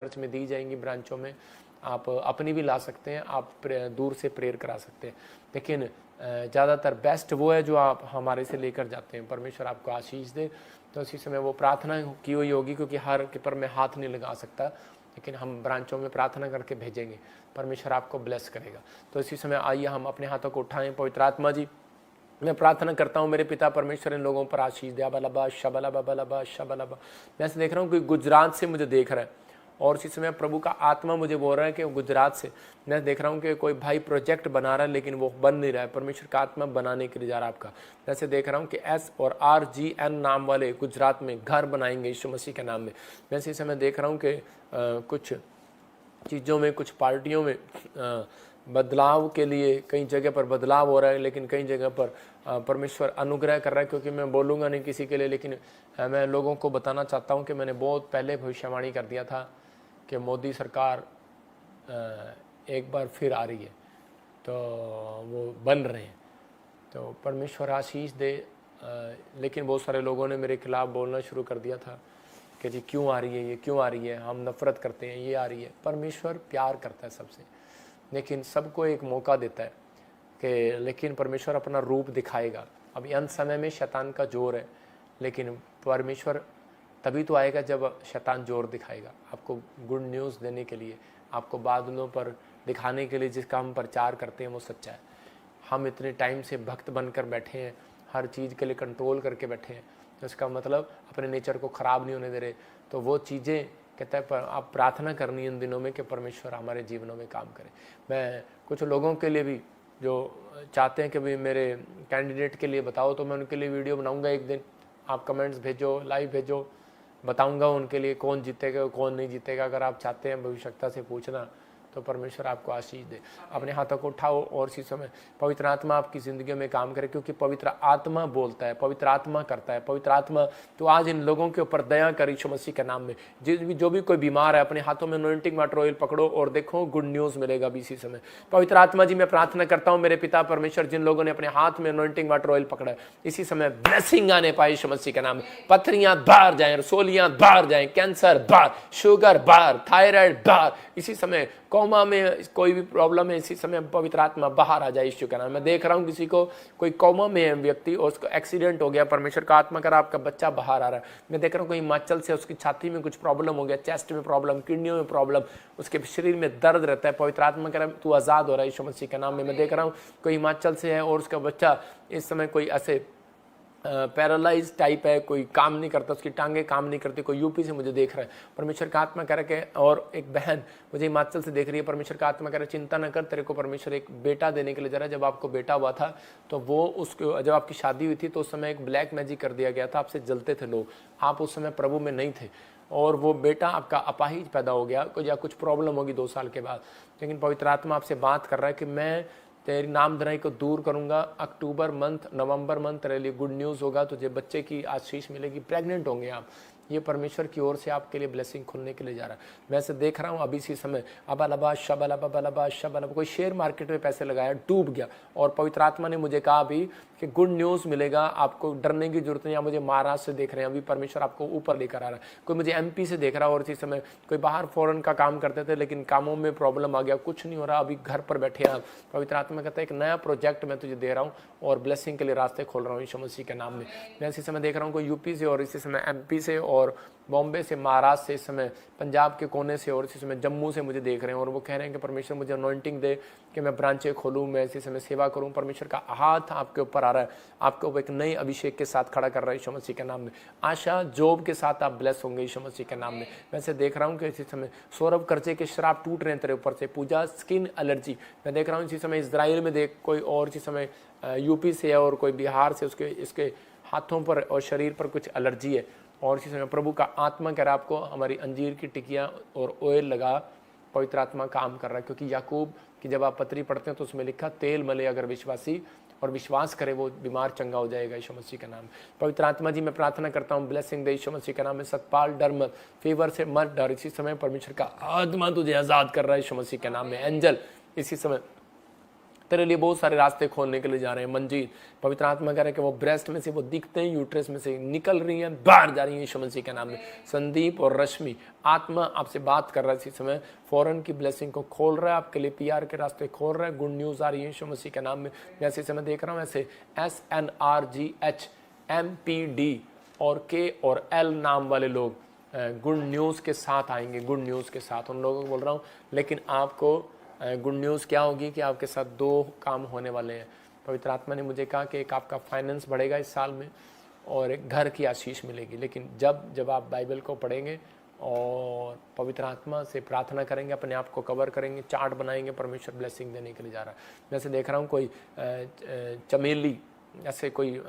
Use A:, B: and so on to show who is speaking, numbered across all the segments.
A: Church में दी जाएंगी, ब्रांचों में आप अपनी भी ला सकते हैं, आप दूर से प्रेयर करा सकते हैं, लेकिन ज़्यादातर बेस्ट वो है जो आप हमारे से लेकर जाते हैं। परमेश्वर आपको आशीष दे। तो इसी समय वो प्रार्थना की हुई होगी, क्योंकि हर के पर मैं हाथ नहीं लगा सकता, लेकिन हम ब्रांचों में प्रार्थना करके भेजेंगे, परमेश्वर आपको ब्लेस करेगा। तो इसी समय आइए हम अपने हाथों को उठाएं। पवित्र आत्मा जी, मैं प्रार्थना करता हूँ मेरे पिता परमेश्वर इन लोगों पर आशीष दे। बलबा शबलबा बलबा शबलबा। मैं ऐसे देख रहा हूँ कि गुजरात से मुझे देख रहा है, और इसी समय प्रभु का आत्मा मुझे बोल रहा है कि गुजरात से मैं देख रहा हूँ कि कोई भाई प्रोजेक्ट बना रहा है, लेकिन वो बन नहीं रहा है। परमेश्वर का आत्मा बनाने के लिए जा रहा है आपका। वैसे देख रहा हूँ कि S और RGN नाम वाले गुजरात में घर बनाएंगे यीशु मसीह के नाम में। वैसे इस समय देख रहा हूँ कि कुछ चीज़ों में, कुछ पार्टियों में बदलाव के लिए कई जगह पर बदलाव हो रहा है, लेकिन कई जगह पर परमेश्वर अनुग्रह कर रहा है। क्योंकि मैं बोलूँगा नहीं किसी के लिए, लेकिन मैं लोगों को बताना चाहता हूँ कि मैंने बहुत पहले भविष्यवाणी कर दिया था कि मोदी सरकार एक बार फिर आ रही है, तो वो बन रहे हैं। तो परमेश्वर आशीष दे। लेकिन बहुत सारे लोगों ने मेरे खिलाफ़ बोलना शुरू कर दिया था कि जी क्यों आ रही है, ये क्यों आ रही है, हम नफ़रत करते हैं, ये आ रही है। परमेश्वर प्यार करता है सबसे, लेकिन सबको एक मौका देता है कि लेकिन परमेश्वर अपना रूप दिखाएगा। अभी अंत समय में शैतान का जोर है, लेकिन परमेश्वर तभी तो आएगा जब शैतान जोर दिखाएगा। आपको गुड न्यूज़ देने के लिए, आपको बादलों पर दिखाने के लिए जिसका हम प्रचार करते हैं वो सच्चा है। हम इतने टाइम से भक्त बनकर बैठे हैं, हर चीज़ के लिए कंट्रोल करके बैठे हैं, इसका मतलब अपने नेचर को ख़राब नहीं होने दे रहे। तो वो चीज़ें कहता है पर आप प्रार्थना करनी इन दिनों में कि परमेश्वर हमारे जीवनों में काम करे। मैं कुछ लोगों के लिए भी जो चाहते हैं कि भाई मेरे कैंडिडेट के लिए बताओ, तो मैं उनके लिए वीडियो बनाऊंगा एक दिन। आप कमेंट्स भेजो, लाइव भेजो, बताऊंगा उनके लिए कौन जीतेगा कौन नहीं जीतेगा। अगर आप चाहते हैं भविष्यता से पूछना, तो परमेश्वर आपको आशीष दे। अपने हाथों को उठाओ और इसी समय पवित्र आत्मा आपकी ज़िंदगी में काम करे, क्योंकि पवित्र आत्मा बोलता है, पवित्र आत्मा करता है। पवित्र आत्मा तो आज इन लोगों के ऊपर दया कर यीशु मसीह के नाम में। जो भी कोई बीमार है, अपने हाथों में अनॉइंटिंग वाटर ऑयल पकड़ो और देखो गुड न्यूज़ मिलेगा अभी इसी समय। पवित्र आत्मा जी, मैं प्रार्थना करता हूँ मेरे पिता परमेश्वर, जिन लोगों ने अपने हाथ में अनॉइंटिंग वाटर ऑयल पकड़ा है, इसी समय ब्लेसिंग आने पाए यीशु मसीह के नाम में। पथरियाँ बाहर जाएं, रसोलियाँ बाहर जाएं, कैंसर बाहर, शुगर बाहर, थायराइड बाहर। इसी समय कोमा में कोई भी प्रॉब्लम है, इसी समय पवित्र आत्मा बाहर आ जाए यीशु के नाम। मैं देख रहा हूँ किसी को, कोई कोमा में है व्यक्ति और उसको एक्सीडेंट हो गया, परमेश्वर का आत्मा कर आपका बच्चा बाहर आ रहा है। मैं देख रहा हूँ कोई हिमाचल से, उसकी छाती में कुछ प्रॉब्लम हो गया, चेस्ट में प्रॉब्लम, किडनियों में प्रॉब्लम, उसके शरीर में दर्द रहता है। पवित्र आत्मा कर तू आज़ाद हो रहा है यीशु मसीह के नाम में। मैं देख रहा हूँ कोई हिमाचल से है और उसका बच्चा इस समय कोई ऐसे पैरालाइज टाइप है, कोई काम नहीं करता, उसकी टांगे काम नहीं करती। कोई यूपी से मुझे देख रहा है, परमेश्वर का आत्मा कह रहा है। और एक बहन मुझे हिमाचल से देख रही है, परमेश्वर का आत्मा कह रहा है चिंता न कर, तेरे को परमेश्वर एक बेटा देने के लिए जा रहा है। जब आपको बेटा हुआ था तो वो उसको, जब आपकी शादी हुई थी तो उस समय एक ब्लैक मैजिक कर दिया गया था, आपसे जलते थे लोग, आप उस समय प्रभु में नहीं थे, और वो बेटा आपका अपाहिज पैदा हो गया, या कुछ प्रॉब्लम होगी 2 साल के बाद। लेकिन पवित्र आत्मा आपसे बात कर रहा है कि मैं तेरी नामधराई को दूर करूंगा। अक्टूबर मंथ, नवंबर मंथ तेरे लिए गुड न्यूज़ होगा, तुझे बच्चे की आशीष मिलेगी, प्रेग्नेंट होंगे आप। ये परमेश्वर की ओर से आपके लिए ब्लेसिंग खुलने के लिए जा रहा है। मैं से देख रहा हूँ अभी इसी समय अबलबा शबलबा बलबा शबलबा। कोई शेयर मार्केट में पैसे लगाया, डूब गया, और पवित्र आत्मा ने मुझे कहा अभी कि गुड न्यूज़ मिलेगा, आपको डरने की जरूरत नहीं। या मुझे महाराष्ट्र से देख रहे हैं, अभी परमेश्वर आपको ऊपर लेकर आ रहा है। कोई मुझे MP से देख रहा है, और इसी समय कोई बाहर फॉरेन का काम करते थे, लेकिन कामों में प्रॉब्लम आ गया, कुछ नहीं हो रहा, अभी घर पर बैठे आप। पवित्र आत्मा कहता है एक नया प्रोजेक्ट मैं तुझे दे रहा हूँ और ब्लेसिंग के लिए रास्ते खोल रहा हूँ यीशु मसीह के नाम में। मैं इसी समय देख रहा हूँ कोई यूपी से, और इसी समय MP से, और बॉम्बे से, महाराष्ट्र से, इस समय पंजाब के कोने से, और इसी समय जम्मू से मुझे देख रहे हैं, और वो कह रहे हैं कि परमेश्वर मुझे अनॉइंटिंग दे कि मैं ब्रांचें खोलूँ, मैं इसी समय सेवा करूँ। परमेश्वर का हाथ आपके ऊपर आ रहा है, आपके ऊपर एक नई अभिषेक के साथ खड़ा कर रहा है यीशु मसीह के नाम में। आशा जॉब के साथ आप ब्लेस होंगे यीशु मसीह के नाम में। वैसे देख रहा हूँ कि इसी समय सौरभ कर्जे के श्राप टूट रहे हैं तेरे ऊपर से। पूजा स्किन एलर्जी, मैं देख रहा हूँ इसी समय इजराइल में देख कोई, और इसी समय यूपी से है और कोई बिहार से, उसके इसके हाथों पर और शरीर पर कुछ एलर्जी है। और इसी समय प्रभु का आत्मा कह रहा है आपको हमारी अंजीर की टिकियाँ और ऑयल लगा। पवित्र आत्मा काम कर रहा है, क्योंकि याकूब की जब आप पत्री पढ़ते हैं तो उसमें लिखा तेल मले अगर विश्वासी, और विश्वास करे वो बीमार चंगा हो जाएगा यीशु मसीह का नाम। पवित्र आत्मा जी, मैं प्रार्थना करता हूँ ब्लेसिंग दे यीशु मसीह का नाम में। सतपाल डर मत, फीवर से मत डर, इसी समय परमेश्वर का आत्मा तुझे आज़ाद कर रहा है यीशु मसीह के नाम में। एंजल इसी समय तेरे लिए बहुत सारे रास्ते खोलने के लिए जा रहे हैं। मंजीत, पवित्र आत्मा कह रहे हैं कि वो ब्रेस्ट में से वो दिखते हैं, यूट्रस में से निकल रही हैं, बाहर जा रही हैं यीशु मसीह के नाम में। संदीप और रश्मि, आत्मा आपसे बात कर रहा है इसी समय, फॉरेन की ब्लेसिंग को खोल रहा है आपके लिए, पीआर के रास्ते खोल रहा है, गुड न्यूज़ आ रही है यीशु मसीह के नाम में। मैं इसी समय देख रहा हूँ ऐसे SNRGHMPD और K और L नाम वाले लोग गुड न्यूज़ के साथ आएंगे, गुड न्यूज़ के साथ उन लोगों को बोल रहा हूँ। लेकिन आपको गुड न्यूज़ क्या होगी कि आपके साथ 2 काम होने वाले हैं। पवित्र आत्मा ने मुझे कहा कि एक आपका फाइनेंस बढ़ेगा इस साल में और एक घर की आशीष मिलेगी। लेकिन जब आप बाइबल को पढ़ेंगे और पवित्र आत्मा से प्रार्थना करेंगे, अपने आप को कवर करेंगे, चार्ट बनाएंगे, परमेश्वर ब्लेसिंग देने के लिए जा रहा है। मैं से देख रहा हूँ कोई चमेली, ऐसे कोई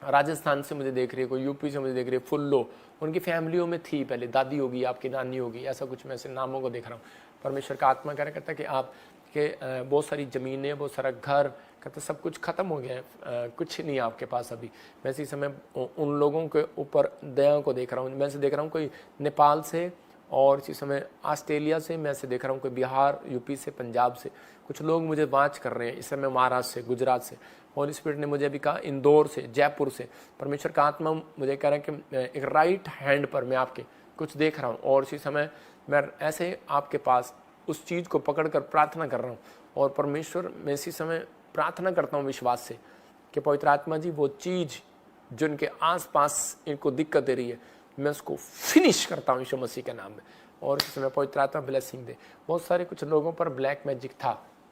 A: राजस्थान से मुझे देख रही है, कोई यूपी से मुझे देख रही है, फुल्लो, उनकी फैमिलियों में थी पहले, दादी होगी, आपकी नानी होगी, ऐसा कुछ मैं ऐसे नामों को देख रहा हूँ। परमेश्वर का आत्मा कह कहता है कि आपके बहुत सारी ज़मीनें, बहुत सारा घर, कहता सब कुछ ख़त्म हो गया है, कुछ नहीं है आपके पास अभी। मैं इसी समय उन लोगों के ऊपर दया को देख रहा हूँ। मैं से देख रहा हूँ कोई नेपाल से और इसी समय ऑस्ट्रेलिया से, मैं से देख रहा हूँ कोई बिहार, यूपी से, पंजाब से, कुछ लोग मुझे वाच कर रहे हैं इस समय, महाराष्ट्र से, गुजरात से। होली स्पिरिट ने मुझे अभी कहा इंदौर से, जयपुर से। परमेश्वर का आत्मा मुझे कह रहा है कि एक राइट हैंड पर मैं आपके कुछ देख रहा हूँ और इसी समय मैं ऐसे आपके पास उस चीज़ को पकड़कर प्रार्थना कर रहा हूँ। और परमेश्वर, मैं इसी समय प्रार्थना करता हूँ विश्वास से कि पवित्र आत्मा जी वो चीज़ जो इनके आसपास इनको दिक्कत दे रही है, मैं उसको फिनिश करता हूँ यीशु मसीह के नाम में। और इस समय पवित्र आत्मा ब्लेसिंग दे। बहुत सारे कुछ लोगों पर ब्लैक मैजिक था,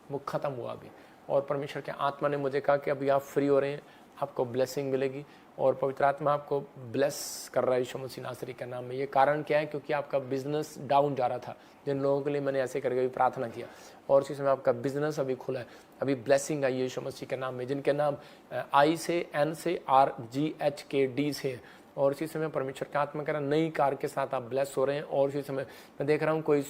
A: वो ख़त्म हुआ अभी, और परमेश्वर के आत्मा ने मुझे कहा कि अभी आप फ्री हो रहे हैं, आपको ब्लेसिंग मिलेगी। और पवित्र आत्मा आपको ब्लेस कर रहा है यीशु मसीह नासरी के नाम में। ये कारण क्या है? क्योंकि आपका बिजनेस डाउन जा रहा था, जिन लोगों के लिए मैंने ऐसे करके भी प्रार्थना किया, और इसी समय आपका बिजनेस अभी खुला है, अभी ब्लेसिंग आई यीशु मसीह के नाम में। जिनके नाम I से, N से, R G H K D से, और इसी समय परमेश्वर का आत्मा कह रहा नई कार के साथ आप ब्लेस हो रहे हैं। और इसी समय मैं देख रहा हूँ कोई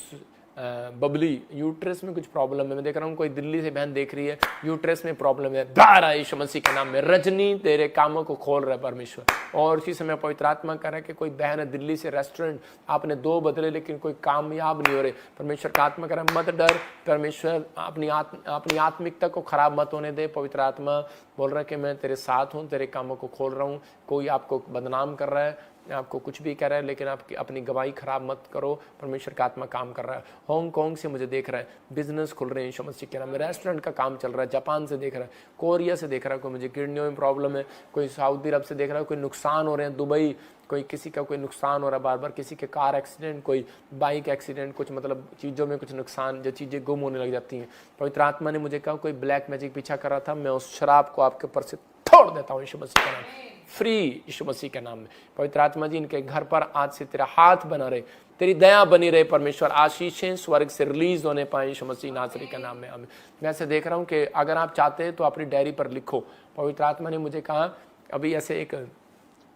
A: बबली यूट्रस में कुछ प्रॉब्लम है। मैं देख रहा हूँ कोई दिल्ली से बहन देख रही है, यूट्रस में प्रॉब्लम है, बाहर आए यीशु मसीह के नाम में। रजनी तेरे कामों को खोल रहा है परमेश्वर। और इसी समय पवित्र आत्मा कह रहा है कि कोई बहन है दिल्ली से, रेस्टोरेंट आपने 2 बदले लेकिन कोई कामयाब नहीं हो रहे। परमेश्वर का आत्मा कह रहा है मत डर, परमेश्वर अपनी आत्मिकता को खराब मत होने दे। पवित्र आत्मा बोल रहा है कि मैं तेरे साथ हूँ, तेरे कामों को खोल रहा हूँ। कोई आपको बदनाम कर रहा है, आपको कुछ भी कह रहा है, लेकिन आपकी अपनी गवाही खराब मत करो। परमेश्वर का आत्मा काम कर रहा है। हांगकांग से मुझे देख रहा है बिजनेस खुल रहे हैं यीशु मसीह के नाम में। रेस्टोरेंट का काम चल रहा है। जापान से देख रहा है, कोरिया से देख रहा है, कोई मुझे किडनियों में प्रॉब्लम है, कोई सऊदी अरब से देख रहा है, कोई नुकसान हो रहे हैं, दुबई कोई किसी का कोई नुकसान हो रहा है बार बार, किसी के कार एक्सीडेंट, कोई बाइक एक्सीडेंट, कुछ मतलब चीज़ों में कुछ नुकसान, जो चीज़ें गुम होने लग जाती हैं। पवित्र आत्मा ने मुझे कहा कोई ब्लैक मैजिक पीछा कर रहा था, मैं उस शराब को आपके ऊपर से तोड़ देता हूँ यीशु मसीह के नाम, फ्री यीशु मसीह के नाम में। पवित्र आत्मा जी इनके घर पर आज से तेरा हाथ बना रहे, तेरी दया बनी रहे परमेश्वर, आशीषें स्वर्ग से रिलीज होने पाए यीशु मसीह नासरी के नाम में। आमीन। मैं ऐसे देख रहा हूँ कि अगर आप चाहते हैं तो अपनी डायरी पर लिखो। पवित्र आत्मा ने मुझे कहा अभी ऐसे एक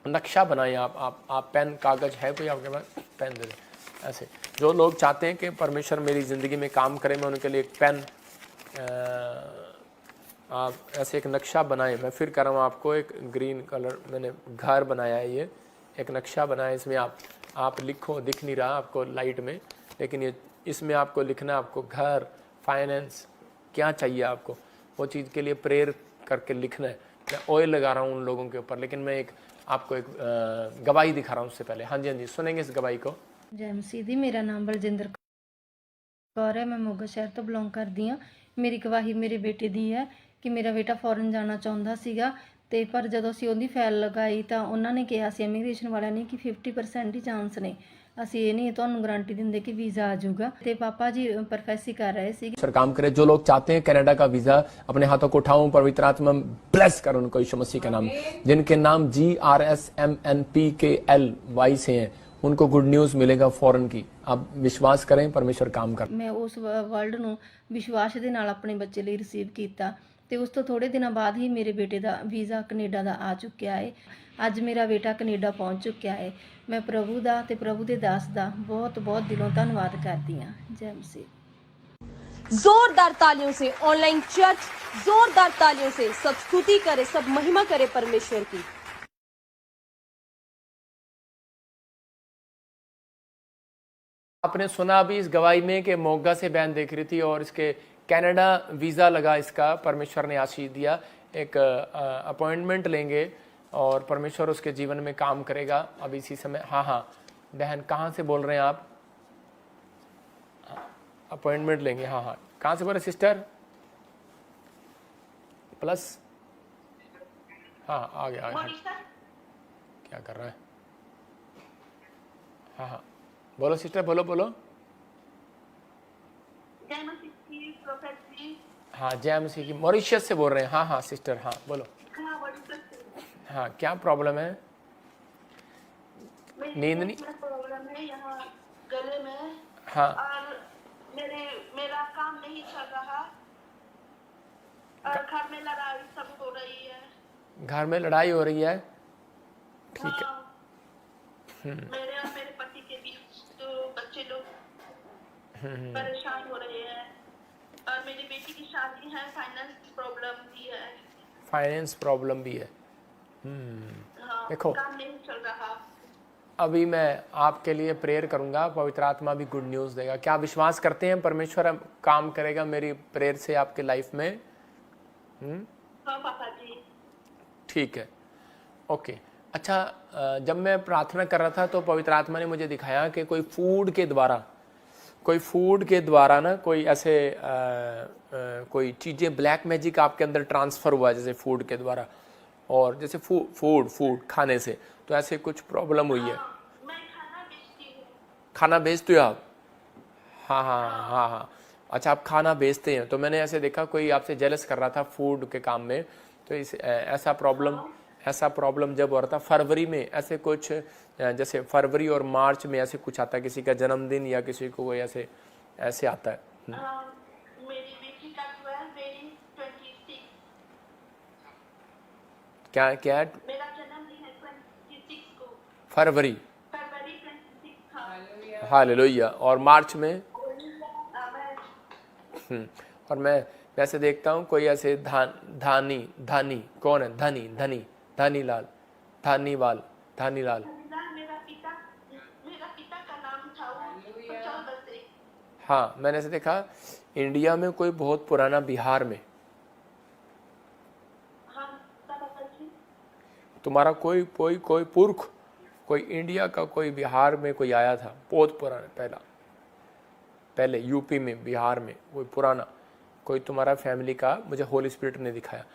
A: नक्शा बनाए, आप पेन कागज है कोई आपके पास, पेन दे दें। ऐसे जो लोग चाहते हैं कि परमेश्वर मेरी ज़िंदगी में काम करे, मैं उनके लिए एक पेन, आप ऐसे एक नक्शा बनाए। मैं फिर कर रहा हूँ आपको, एक ग्रीन कलर मैंने घर बनाया है, ये एक नक्शा बनाया है, इसमें आप लिखो, दिख नहीं रहा आपको लाइट में, लेकिन ये इसमें आपको लिखना, आपको घर, फाइनेंस क्या चाहिए आपको, वो चीज़ के लिए प्रेयर करके लिखना है। मैं ऑयल लगा रहा हूँ उन लोगों के ऊपर, लेकिन मैं आपको एक गवाही दिखा रहा हूँ उससे पहले। हाँ जी, हाँ जी, सुनेंगे इस गवाही को।
B: जय मसीह दी। मेरा नाम बलजिंदर कौर है, मैं मोगा शहर तो बिलोंग करती हाँ। मेरी गवाही ਮੇਰੇ ਬੇਟੇ ਦੀ ਹੈ ਕਿ ਮੇਰਾ ਬੇਟਾ ਫੋਰਨ ਜਾਣਾ ਚਾਹੁੰਦਾ ਸੀਗਾ, ਤੇ ਪਰ ਜਦੋਂ ਅਸੀਂ ਉਹਦੀ ਫਾਈਲ ਲਗਾਈ ਤਾਂ ਉਹਨਾਂ ਨੇ ਕਿਹਾ ਸੀ ਇਮੀਗ੍ਰੇਸ਼ਨ ਵਾਲਿਆਂ ਨੇ ਕਿ 50% ਹੀ ਚਾਂਸ ਨੇ, ਅਸੀਂ ਇਹ ਨਹੀਂ ਤੁਹਾਨੂੰ ਗਾਰੰਟੀ ਦਿੰਦੇ ਕਿ ਵੀਜ਼ਾ ਆ ਜਾਊਗਾ। ਤੇ ਪਾਪਾ ਜੀ प्रोफेसी कर रहे थे।
A: सर काम करे, जो लोग चाहते हैं कनाडा का वीजा, अपने हाथों को उठाऊं, पवित्र आत्मा ब्लेस कर उनको यीशु मसीह के नाम, जिनके नाम GRSMNPKLY से हैं, उनको गुड न्यूज़ मिलेगा फॉरेन की। आप विश्वास करें, परमेश्वर काम कर।
B: मैं उस वर्ल्ड ਨੂੰ ਵਿਸ਼ਵਾਸ ਦੇ ਨਾਲ ਆਪਣੇ ਬੱਚੇ ਲਈ ਰਿਸੀਵ ਕੀਤਾ, ਤੇ ਉਸ ਤੋਂ ਥੋੜੇ ਦਿਨਾਂ ਬਾਅਦ ਹੀ ਮੇਰੇ ਬੇਟੇ ਦਾ ਵੀਜ਼ਾ ਕੈਨੇਡਾ ਦਾ ਆ ਚੁੱਕਿਆ ਹੈ। ਅੱਜ ਮੇਰਾ ਬੇਟਾ ਕੈਨੇਡਾ ਪਹੁੰਚ ਚੁੱਕਿਆ ਹੈ। ਮੈਂ ਪ੍ਰਭੂ ਦਾ ਤੇ ਪ੍ਰਭੂ ਦੇ ਦਾਸ ਦਾ ਬਹੁਤ ਬਹੁਤ ਦਿਲੋਂ ਧੰਨਵਾਦ ਕਰਦੀ ਹਾਂ। ਜੈ ਮਸੀਹ।
C: जोरदार तालियों से ऑनलाइन चर्च, जोरदार तालियों से सब स्तुति करे, सब महिमा करे परमेश्वर की।
A: आपने सुना अभी इस गवाही में कि मोगा से बहन देख रही थी और इसके कनाडा वीज़ा लगा इसका, परमेश्वर ने आशीष दिया। एक अपॉइंटमेंट लेंगे और परमेश्वर उसके जीवन में काम करेगा अब इसी समय। हाँ हाँ बहन, कहाँ से बोल रहे हैं आप? अपॉइंटमेंट लेंगे, हाँ हाँ। कहाँ से बोल रहे सिस्टर? प्लस, हाँ आ गया। क्या कर रहा है? हाँ हाँ बोलो सिस्टर, बोलो बोलो। हाँ जय मसीह की। मॉरिशस से बोल रहे हैं? हाँ हाँ सिस्टर, हाँ बोलो। हाँ क्या प्रॉब्लम है? नींद नहीं?
D: प्रॉब्लम है यहाँ गले में।
A: हाँ
D: और मेरा काम नहीं चल रहा और घर में लड़ाई सब हो रही है।
A: घर में लड़ाई हो रही है? ठीक है।
D: मेरे और मेरे पति के बीच तो बच्चे लोग परेशान हो रहे हैं और मेरी बेटी की शादी है, फाइनेंस प्रॉब्लम भी है।
A: फाइनेंस प्रॉब्लम भी है।
D: हाँ,
A: देखो
D: काम नहीं चल रहा।
A: अभी मैं आपके लिए प्रेयर करूंगा, पवित्र आत्मा भी गुड न्यूज़ देगा। क्या आप विश्वास करते हैं परमेश्वर काम करेगा मेरी प्रेयर से आपके लाइफ में?
D: हाँ पापा जी।
A: ठीक है, ओके। अच्छा, जब मैं प्रार्थना कर रहा था तो पवित्र आत्मा ने मुझे दिखाया कि कोई फूड के द्वारा ना कोई ऐसे कोई चीज़ें ब्लैक मैजिक आपके अंदर ट्रांसफ़र हुआ, जैसे फूड के द्वारा, और जैसे फूड खाने से तो ऐसे कुछ प्रॉब्लम हुई है।
D: मैं खाना बेचती हूँ।
A: खाना बेचते हो आप? हाँ हाँ हाँ हाँ। अच्छा आप खाना बेचते हैं, तो मैंने ऐसे देखा कोई आपसे जेलस कर रहा था फूड के काम में, तो इस ऐसा प्रॉब्लम जब हो रहा था फरवरी में, ऐसे कुछ जैसे फरवरी और मार्च में ऐसे कुछ आता है, किसी का जन्मदिन या किसी को कोई ऐसे आता है।
D: मेरी बेटी का 12 मेरी 26।
A: क्या
D: मेरा जन्मदिन है 26 को।
A: फरवरी
D: 26। हाँ।
A: हालेलुया। और मार्च में? और मैं वैसे देखता हूँ कोई ऐसे धानी कौन है? धानीलाल।
D: मेरा पिता का नाम था वो, चल बसे।
A: हाँ मैंने ऐसे देखा इंडिया में कोई बहुत पुराना, बिहार में तुम्हारा कोई पुरख, कोई इंडिया का कोई बिहार में कोई आया था बहुत पुराना, पहले यूपी में, बिहार में कोई पुराना, कोई तुम्हारा फैमिली का, मुझे होली स्पिरिट ने दिखाया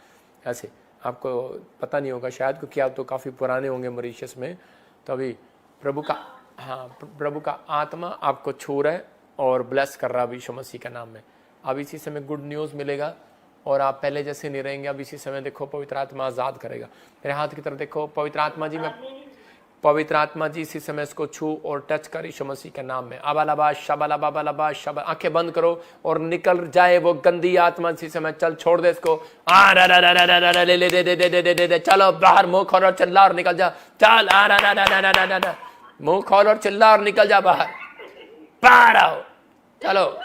A: ऐसे। आपको पता नहीं होगा शायद, क्योंकि आप तो काफ़ी पुराने होंगे मॉरिशस में। तो अभी प्रभु का आत्मा आपको छू रहा है और ब्लेस कर रहा है यीशु मसीह के नाम में। अब इसी समय गुड न्यूज़ मिलेगा और आप पहले जैसे नहीं रहेंगे। अब इसी समय देखो पवित्र आत्मा आज़ाद करेगा। मेरे हाथ की तरफ देखो, पवित्र आत्मा जी इसी समय इसको छू और टच कर यीशु मसीह के नाम में। अबालबा शबा, आंखें बंद करो और निकल जाए वो गंदी आत्मा इसी समय। चल छोड़ दे इसको। चलो बाहर, मुंह खोल और चिल्ला और निकल जा। चल मुंह खोल और चिल्ला और निकल जा बाहर। बाहर आओ, चलो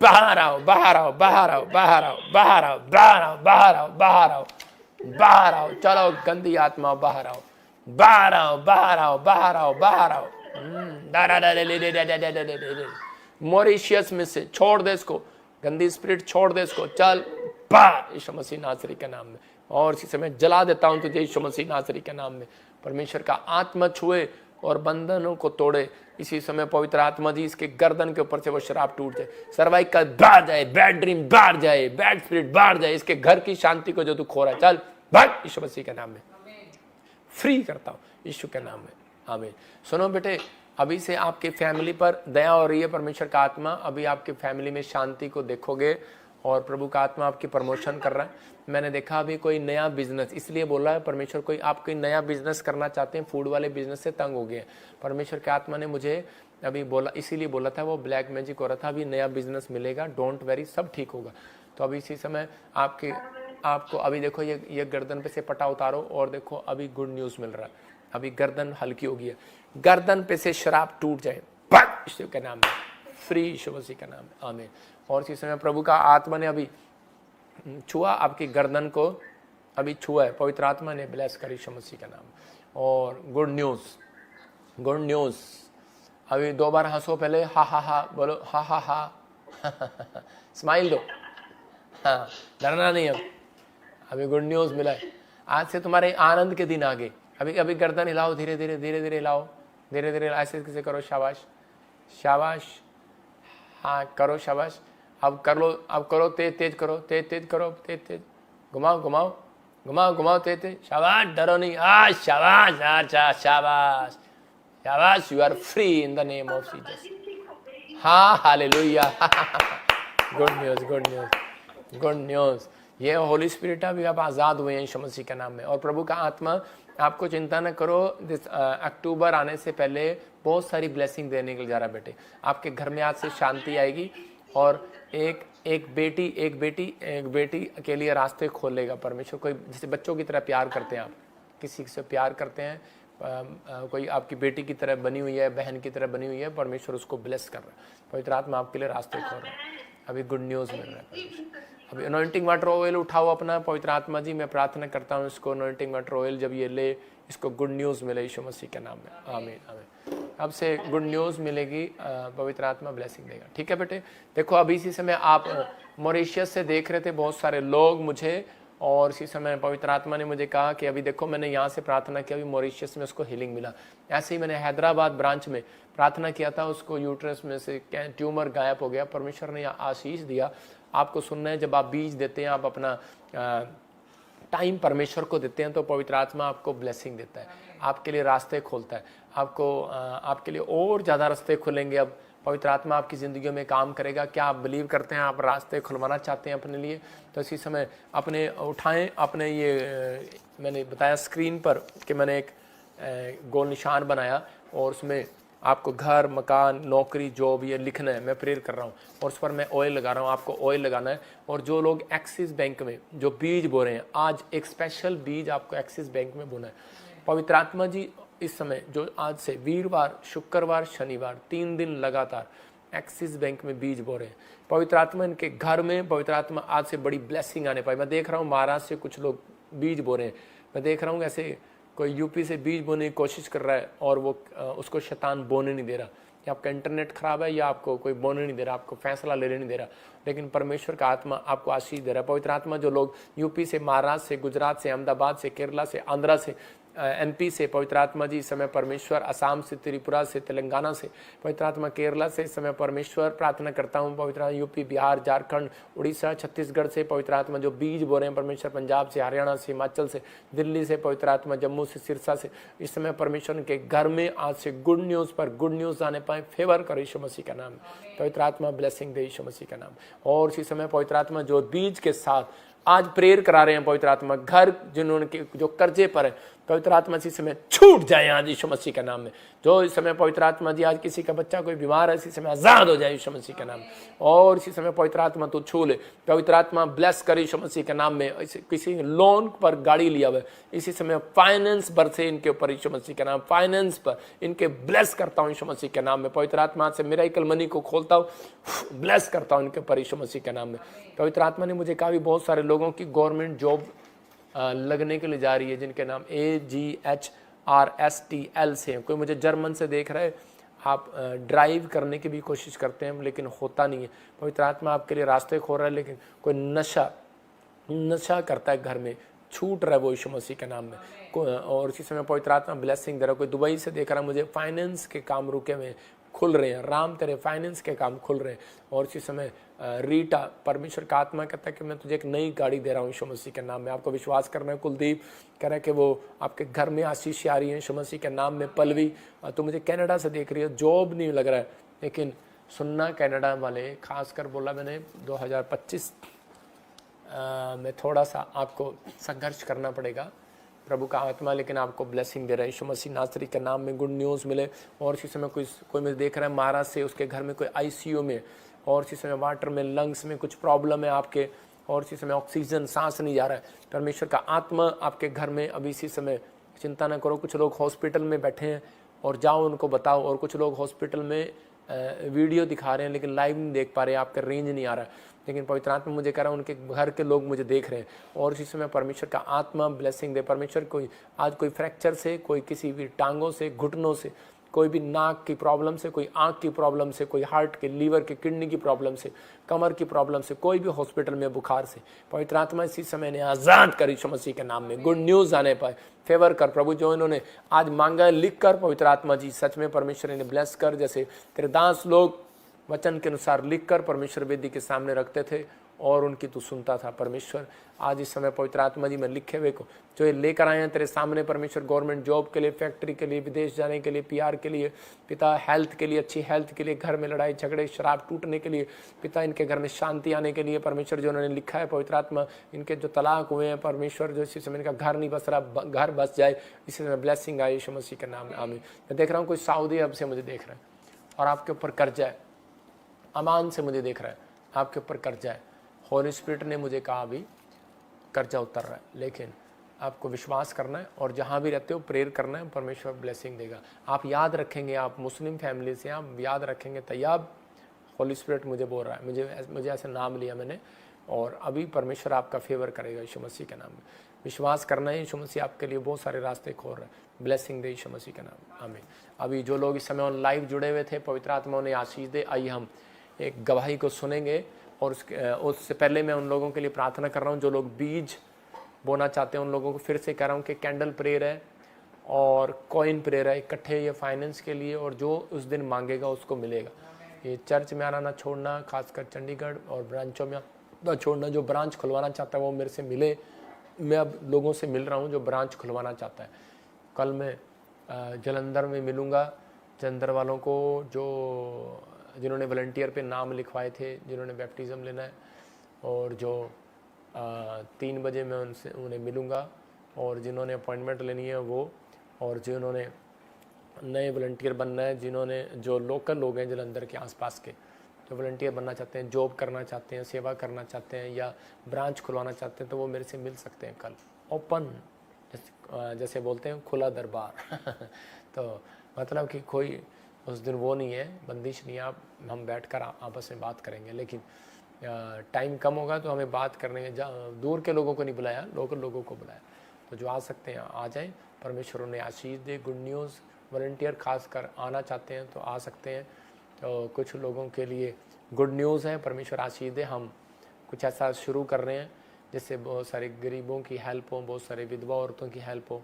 A: बाहर आओ। चलो गंदी आत्मा बाहर आओ। मॉरिशियस में से छोड़ दे इसको, गंदी स्पिरिट छोड़ दे इसको। चल बाहर यीशु मसीह नासरी के नाम में। और इसी समय जला देता हूं तुझे यीशु मसीह नासरी के नाम में। परमेश्वर का आत्मा छुए और बंधनों को तोड़े इसी समय। पवित्र आत्मा जी इसके गर्दन के ऊपर से वो शराब टूट जाए, सर्वाइकल बाहर जाए, बैड ड्रीम बाहर जाए, बैड स्पिरिट बाहर जाए, इसके घर की शांति को जो तू खो रहा है, चल भाग यीशु मसीह के नाम में। फ्री करता हूं यीशु के नाम में। आमीन। सुनो बेटे, अभी से आपके फैमिली पर दया हो रही है। परमेश्वर का आत्मा अभी आपके फैमिली में शांति को देखोगे और प्रभु का आत्मा आपकी प्रमोशन कर रहा है। मैंने देखा अभी कोई नया बिजनेस, इसलिए बोला है परमेश्वर, कोई आप कोई नया बिजनेस करना चाहते हैं, फूड वाले बिजनेस से तंग हो गए हैं। परमेश्वर के आत्मा ने मुझे अभी बोला, इसीलिए बोला था, वो ब्लैक मैजिक हो रहा था। अभी नया बिजनेस मिलेगा, डोंट वेरी, सब ठीक होगा। तो अभी इसी समय आपको अभी देखो ये गर्दन पे से पटा उतारो और देखो अभी गुड न्यूज़ मिल रहा है। अभी गर्दन हल्की हो गई है, गर्दन पे से शराब टूट जाए यीशु के नाम में, फ्री यीशु मसीह का नाम में। आमीन। और इसी समय प्रभु का आत्मा ने अभी छुआ आपकी गर्दन को, अभी छुआ है, पवित्र आत्मा ने ब्लेस करी यीशु मसीह का नाम। और गुड न्यूज़, अभी 2 बार हंसो पहले, हा बोलो, हा स्माइल दो, हाँ डरना नहीं। अब अभी गुड न्यूज़ मिला है, आज से तुम्हारे आनंद के दिन आगे। अभी अभी गर्दन हिलाओ, धीरे धीरे धीरे धीरे हिलाओ, धीरे धीरे ऐसे कैसे करो, शाबाश शाबाश, हाँ करो शाबाश। अब कर लो, अब करो, तेज तेज करो, तेज तेज करो, तेज तेज घुमाओ घुमाओ घुमाओ घुमाओ, तेज तेज, शाबाश, डरो नहीं, शाबाश, अच्छा शाबाश शाबाश, you are free in the name of Jesus. हाँ hallelujah, good news good news good news. ये होली स्पिरिट अभी आप आज़ाद हुए हैं यीशु मसीह के नाम में। और प्रभु का आत्मा, आपको चिंता न करो, अक्टूबर आने से पहले बहुत सारी ब्लेसिंग देने के लिए जा रहा है बेटे। आपके घर में आज से शांति आएगी और एक बेटी के लिए रास्ते खोलेगा परमेश्वर। कोई जैसे बच्चों की तरह प्यार करते हैं आप, किसी से प्यार करते हैं, कोई आपकी बेटी की तरह बनी हुई है, बहन की तरह बनी हुई है, परमेश्वर उसको ब्लेस कर रहा है। पवित्र आत्मा आपके लिए रास्ते खोल रहा है। अभी गुड न्यूज़ मिल रहा है परमेश्वर। अभी अनॉइंटिंग वाटर ऑयल उठाओ अपना। पवित्र आत्मा जी मैं प्रार्थना करता हूँ इसको अनॉइंटिंग वाटर ऑयल जब ये ले, इसको गुड न्यूज़ मिले यीशु मसीह के नाम में, आमीन आमीन। अब से गुड न्यूज़ मिलेगी, पवित्र आत्मा ब्लेसिंग देगा। ठीक है बेटे। देखो अभी इसी समय आप मॉरिशस से देख रहे थे बहुत सारे लोग मुझे, और इसी समय पवित्र आत्मा ने मुझे कहा कि अभी देखो मैंने यहाँ से प्रार्थना किया, अभी मॉरिशस में उसको हीलिंग मिला। ऐसे ही मैंने हैदराबाद ब्रांच में प्रार्थना किया था, उसको यूट्रस में से ट्यूमर गायब हो गया। परमेश्वर ने आशीष दिया। आपको सुनना है, जब आप बीज देते हैं, आप अपना टाइम परमेश्वर को देते हैं, तो पवित्र आत्मा आपको ब्लेसिंग देता है, आपके लिए रास्ते खोलता है। आपको आपके लिए और ज़्यादा रास्ते खुलेंगे। अब पवित्र आत्मा आपकी ज़िंदगी में काम करेगा। क्या आप बिलीव करते हैं? आप रास्ते खुलवाना चाहते हैं अपने लिए? तो इसी समय अपने उठाएं अपने ये मैंने बताया स्क्रीन पर कि मैंने एक गोल निशान बनाया और उसमें आपको घर, मकान, नौकरी, जॉब ये लिखना है। मैं प्रेयर कर रहा हूँ और उस पर मैं ऑयल लगा रहा हूँ। आपको ऑयल लगाना है। और जो लोग एक्सिस बैंक में जो बीज बो रहे हैं, आज एक स्पेशल बीज आपको एक्सिस बैंक में बोना है। पवित्र आत्मा जी इस समय जो आज से वीरवार, शुक्रवार, शनिवार 3 दिन लगातार एक्सिस बैंक में बीज बो रहे हैं। पवित्र आत्मा इनके घर में, पवित्र आत्मा आज से बड़ी ब्लेसिंग आने पाए। मैं देख रहा हूँ महाराष्ट्र से कुछ लोग बीज बो रहे हैं। मैं देख रहा हूँ ऐसे कोई यूपी से बीज बोने की कोशिश कर रहा है और वो उसको शैतान बोने नहीं दे रहा। या आपका इंटरनेट खराब है या आपको कोई बोने नहीं दे रहा, आपको फैसला लेने नहीं दे रहा, लेकिन परमेश्वर का आत्मा आपको आशीष दे रहा है। पवित्र आत्मा जो लोग यूपी से, महाराष्ट्र से, गुजरात से, अहमदाबाद से, केरला से, आंध्रा से, एमपी से, पवित्र आत्मा जी इस समय परमेश्वर, असम से, त्रिपुरा से, तेलंगाना से, पवित्र आत्मा केरला से इस समय परमेश्वर प्रार्थना करता हूँ। पवित्र यूपी, बिहार, झारखंड, उड़ीसा, छत्तीसगढ़ से पवित्र आत्मा जो बीज बो रहे हैं परमेश्वर, पंजाब से, हरियाणा से, हिमाचल से, दिल्ली से, पवित्र आत्मा जम्मू से, सिरसा से, इस समय परमेश्वर के घर में आज से गुड न्यूज़ पर गुड न्यूज़ आने पाए। फेवर करो यीशु मसीह का नाम। पवित्र आत्मा ब्लेसिंग दे यीशु मसीह का नाम। और इसी समय पवित्र आत्मा जो बीज के साथ आज प्रेयर करा रहे हैं, पवित्र आत्मा घर जिन्होंने जो कर्जे पर है, पवित्र आत्मा इसी समय छूट जाए आज यीशु मसीह के नाम में। जो इस समय पवित्र आत्मा जी आज किसी का बच्चा कोई बीमार है, इसी समय आजाद हो जाए यीशु मसीह के नाम में। और इसी समय पवित्र आत्मा तू छू ले। पवित्र आत्मा ब्लेस करे यीशु मसीह के नाम में। किसी लोन पर गाड़ी लिया हुआ है, इसी समय फाइनेंस बरसे इनके ऊपर यीशु मसीह के नाम। फाइनेंस पर इनके ब्लेस करता हूँ यीशु मसीह के नाम में। पवित्र आत्मा से मिरेकल मनी को खोलता हूँ, ब्लेस करता हूँ इनके ऊपर यीशु मसीह के नाम में। पवित्र आत्मा ने मुझे कहा भी बहुत सारे लोगों की गवर्नमेंट जॉब लगने के लिए जा रही है, जिनके नाम AGHRSTL से हैं। कोई मुझे जर्मन से देख रहा है, आप ड्राइव करने की भी कोशिश करते हैं लेकिन होता नहीं है। पवित्र आत्मा आपके लिए रास्ते खोल रहा है, लेकिन कोई नशा करता है घर में, छूट रहा है वो यीशु मसीह के नाम में। और इसी समय पवित्र आत्मा ब्लेसिंग दे रहा है। कोई दुबई से देख रहा है, मुझे फाइनेंस के काम रुके हुए खुल रहे हैं। राम तेरे फाइनेंस के काम खुल रहे हैं। और इसी समय रीटा, परमेश्वर का आत्मा कहता है कि मैं तुझे एक नई गाड़ी दे रहा हूँ यीशु मसीह के नाम में। आपको विश्वास करना है। कुलदीप कह रहा है कि वो आपके घर में आशीष आ रही है यीशु मसीह के नाम में। पलवी तो मुझे कनाडा से देख रही है, जॉब नहीं लग रहा है, लेकिन सुनना कनाडा वाले खासकर बोला मैंने 2025 में थोड़ा सा आपको संघर्ष करना पड़ेगा। प्रभु का आत्मा लेकिन आपको ब्लेसिंग दे रहा है यीशु मसीह नासरी के नाम में। गुड न्यूज़ मिले। और इसी समय कोई मुझे देख रहा है महाराष्ट्र से, उसके घर में कोई ICU में, और इसी समय वाटर में, लंग्स में कुछ प्रॉब्लम है आपके, और इसी समय ऑक्सीजन, सांस नहीं जा रहा है। परमेश्वर का आत्मा आपके घर में अभी इसी समय, चिंता न करो। कुछ लोग हॉस्पिटल में बैठे हैं और जाओ उनको बताओ। और कुछ लोग हॉस्पिटल में वीडियो दिखा रहे हैं लेकिन लाइव नहीं देख पा रहे, आपका रेंज नहीं आ रहा है, लेकिन पवित्र आत्मा मुझे कह रहा है उनके घर के लोग मुझे देख रहे हैं। और इसी समय परमेश्वर का आत्मा ब्लेसिंग दे। परमेश्वर कोई आज कोई फ्रैक्चर से, कोई किसी भी टांगों से, घुटनों से, कोई भी नाक की प्रॉब्लम से, कोई आंख की प्रॉब्लम से, कोई हार्ट के, लीवर के, किडनी की प्रॉब्लम से, कमर की प्रॉब्लम से, कोई भी हॉस्पिटल में बुखार से, पवित्र आत्मा इसी समय ने आज़ाद कर यीशु मसीह के नाम में। गुड न्यूज़ आने पाए, फेवर कर प्रभु, जो इन्होंने आज मांगा है लिख कर पवित्र आत्मा जी सच में परमेश्वर इन्हें ब्लेस कर। जैसे तेरे दास लोग वचन के अनुसार लिख कर परमेश्वर वेदी के सामने रखते थे और उनकी तू सुनता था परमेश्वर, आज इस समय पवित्र आत्मा जी में लिखे हुए को जो ये लेकर आए हैं तेरे सामने परमेश्वर, गवर्नमेंट जॉब के लिए, फैक्ट्री के लिए, विदेश जाने के लिए, पीआर के लिए पिता, हेल्थ के लिए, अच्छी हेल्थ के लिए, घर में लड़ाई झगड़े शराब टूटने के लिए पिता, इनके घर में शांति आने के लिए परमेश्वर, जो उन्होंने लिखा है पवित्र आत्मा, इनके जो तलाक हुए हैं परमेश्वर, जो इसी समय इनका घर नहीं बस रहा, घर बस जाए, इसी समय ब्लेसिंग आए यीशु मसीह के नाम में, आमीन। मैं देख रहा हूँ कोई सऊदी अरब से मुझे देख रहा है और आपके ऊपर कर्जा है, अमान से मुझे देख रहा है आपके ऊपर कर्जा है। होली स्पिरिट ने मुझे कहा अभी कर्जा उतर रहा है, लेकिन आपको विश्वास करना है और जहाँ भी रहते हो प्रेयर करना है, परमेश्वर ब्लेसिंग देगा। आप याद रखेंगे, आप मुस्लिम फैमिली से आप याद रखेंगे, तैयाब होली स्पिरिट मुझे बोल रहा है, मुझे ऐसा नाम लिया मैंने, और अभी परमेश्वर आपका फेवर करेगा यीशु मसीह के नाम में। विश्वास करना है, यीशु मसीह आपके लिए बहुत सारे रास्ते खोल रहा है। ब्लेसिंग दे यीशु मसीह के नाम में, आमीन। अभी जो लोग इस समय ऑन लाइव जुड़े हुए थे, पवित्र आत्मा उन्हें आशीष दे। आइए हम एक गवाही को सुनेंगे और उससे पहले मैं उन लोगों के लिए प्रार्थना कर रहा हूँ जो लोग बीज बोना चाहते हैं। उन लोगों को फिर से कह रहा हूँ कि कैंडल प्रेयर है और कॉइन प्रेयर है, इकट्ठे ये फाइनेंस के लिए, और जो उस दिन मांगेगा उसको मिलेगा। ये चर्च में आना ना छोड़ना, खासकर चंडीगढ़ और ब्रांचों में ना छोड़ना। जो ब्रांच खुलवाना चाहता है वो मेरे से मिले, मैं अब लोगों से मिल रहा हूँ जो ब्रांच खुलवाना चाहता है। कल मैं जलंधर में मिलूँगा, जलंधर वालों को जो जिन्होंने वॉलंटियर पे नाम लिखवाए थे, जिन्होंने बैप्टिज़म लेना है, और जो 3 बजे मैं उन्हें मिलूँगा, और जिन्होंने अपॉइंटमेंट लेनी है वो, और जिन्होंने नए वॉलंटियर बनना है, जिन्होंने जो लोकल लोग हैं जलंधर के आसपास के जो वॉलंटियर बनना चाहते हैं, जॉब करना चाहते हैं, सेवा करना चाहते हैं या ब्रांच खुलवाना चाहते हैं, तो वो मेरे से मिल सकते हैं कल। ओपन जैसे बोलते हैं खुला दरबार तो मतलब कि कोई उस दिन वो नहीं है, बंदिश नहीं है, आप हम बैठकर आपस में बात करेंगे, लेकिन टाइम कम होगा तो हमें बात करने दूर के लोगों को नहीं बुलाया, लोकल लोगों को बुलाया। तो जो आ सकते हैं आ जाएं, परमेश्वर उन्हें आशीष दे। गुड न्यूज़, वॉलंटियर खास कर आना चाहते हैं तो आ सकते हैं। तो कुछ लोगों के लिए गुड न्यूज़ है, परमेश्वर आशीष दे। हम कुछ ऐसा शुरू कर रहे हैं जिससे बहुत सारे गरीबों की हेल्प हो, बहुत सारे विधवा औरतों की हेल्प हो।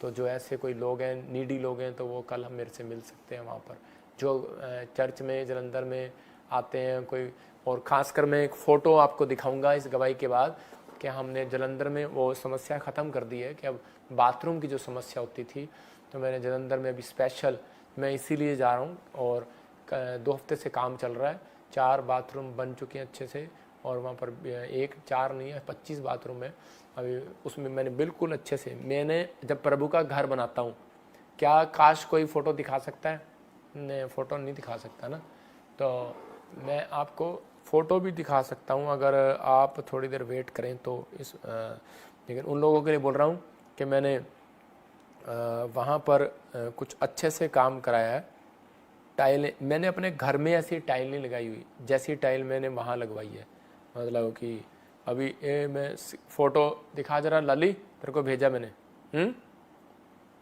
A: तो जो ऐसे कोई लोग हैं, नीडी लोग हैं, तो वो कल हम मेरे से मिल सकते हैं वहाँ पर, जो चर्च में जलंधर में आते हैं कोई। और ख़ासकर मैं एक फ़ोटो आपको दिखाऊंगा इस गवाही के बाद कि हमने जलंधर में वो समस्या ख़त्म कर दी है कि अब बाथरूम की जो समस्या होती थी, तो मैंने जलंधर में अभी स्पेशल मैं इसीलिए जा रहा हूँ, और 2 हफ्ते से काम चल रहा है। 4 बाथरूम बन चुके हैं अच्छे से, और वहाँ पर 4 नहीं है 25 बाथरूम है अभी। उसमें मैंने बिल्कुल अच्छे से, मैंने जब प्रभु का घर बनाता हूँ, क्या काश कोई फ़ोटो दिखा सकता है? नहीं, फ़ोटो नहीं दिखा सकता ना, तो मैं आपको फ़ोटो भी दिखा सकता हूँ अगर आप थोड़ी देर वेट करें तो। लेकिन उन लोगों के लिए बोल रहा हूँ कि मैंने वहाँ पर कुछ अच्छे से काम कराया है। टाइलें मैंने अपने घर में ऐसी टाइल नहीं लगाई हुई जैसी टाइल मैंने वहाँ लगवाई है। मतलब कि अभी मैं फ़ोटो दिखा जरा लाली, तेरे को भेजा मैंने,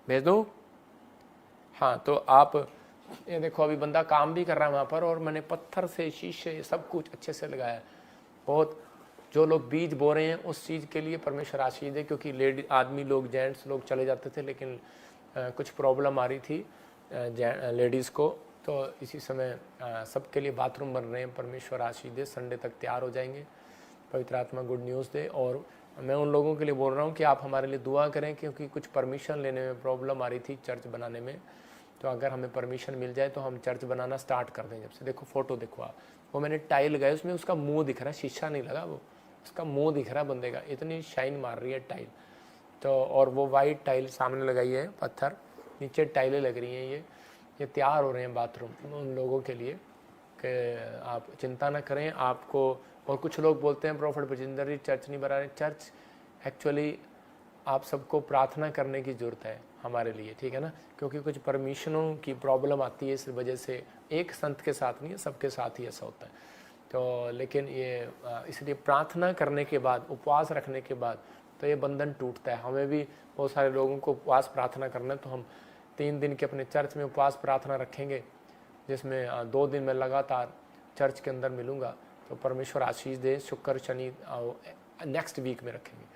A: भेज दूँ? हाँ, तो आप ये देखो, अभी बंदा काम भी कर रहा है वहाँ पर, और मैंने पत्थर से, शीशे, सब कुछ अच्छे से लगाया। बहुत जो लोग बीज बो रहे हैं उस चीज़ के लिए परमेश्वर आशीष दे, क्योंकि आदमी लोग, जेंट्स लोग चले जाते थे, लेकिन कुछ प्रॉब्लम आ रही थी लेडीज़ को, तो इसी समय सबके लिए बाथरूम बन रहे हैं। परमेश्वर आशीष दे, संडे तक तैयार हो जाएंगे। पवित्र आत्मा गुड न्यूज़ दे। और मैं उन लोगों के लिए बोल रहा हूँ कि आप हमारे लिए दुआ करें, क्योंकि कुछ परमिशन लेने में प्रॉब्लम आ रही थी चर्च बनाने में। तो अगर हमें परमिशन मिल जाए तो हम चर्च बनाना स्टार्ट कर दें। जब से देखो फ़ोटो देखो आप, वो मैंने टाइल लगाई, उसमें उसका मुंह दिख रहा है, शीशा नहीं लगा, वो उसका मुंह दिख रहा है बंदे का, इतनी शाइन मार रही है टाइल। तो और वो वाइट टाइल सामने लगाई है, पत्थर, नीचे टाइलें लग रही हैं। ये तैयार हो रहे हैं बाथरूम उन लोगों के लिए कि आप चिंता ना करें आपको। और कुछ लोग बोलते हैं प्रॉफिट बजिंदर जी चर्च नहीं बना रहे। चर्च एक्चुअली आप सबको प्रार्थना करने की ज़रूरत है हमारे लिए, ठीक है ना, क्योंकि कुछ परमिशनों की प्रॉब्लम आती है, इस वजह से एक संत के साथ नहीं है, सबके साथ ही ऐसा होता है। तो लेकिन ये इसलिए प्रार्थना करने के बाद, उपवास रखने के बाद तो ये बंधन टूटता है। हमें भी बहुत सारे लोगों को उपवास प्रार्थना करना है, तो हम 3 दिन के अपने चर्च में उपवास प्रार्थना रखेंगे, जिसमें 2 दिन मैं लगातार चर्च के अंदर मिलूँगा, तो परमेश्वर आशीष दे। शुक्र शनि नेक्स्ट वीक में रखेंगे।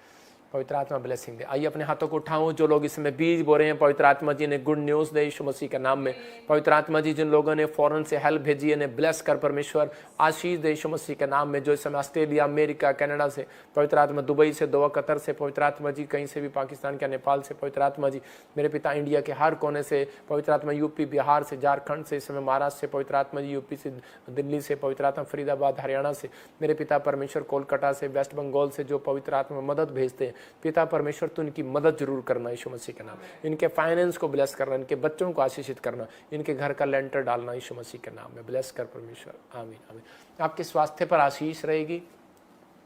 A: पवित्र आत्मा ब्लेसिंग दे। आइए अपने हाथों को उठाऊं। जो लोग इसमें बीज बो रहे हैं, पवित्र आत्मा जी ने गुड न्यूज़ दे यीशु मसीह के नाम में। पवित्र आत्मा जी जिन लोगों ने फॉरेन से हेल्प भेजी है, ने ब्लेस कर परमेश्वर आशीष दे यीशु मसीह के नाम में। जो इस समय ऑस्ट्रेलिया, अमेरिका, कनाडा से, पवित्र आत्मा दुबई से, दोहा, कतर से, पवित्र आत्मा जी कहीं से भी, पाकिस्तान के, नेपाल से, पवित्र आत्मा जी मेरे पिता इंडिया के हर कोने से, पवित्र आत्मा यूपी, बिहार से, झारखंड से, इस समय महाराष्ट्र से, पवित्र आत्मा जी यूपी से, दिल्ली से, पवित्र आत्मा फरीदाबाद, हरियाणा से, मेरे पिता परमेश्वर कोलकाता से, वेस्ट बंगाल से, जो पवित्र आत्मा मदद भेजते हैं, पिता परमेश्वर तो इनकी मदद जरूर करना यीशु मसीह के नाम। इनके फाइनेंस को ब्लेस करना, इनके बच्चों को आशीषित करना, इनके घर का लेंटर डालना यीशु मसीह के नाम में। ब्लेस कर परमेश्वर, आमीन आमीन। आपके स्वास्थ्य पर आशीष रहेगी।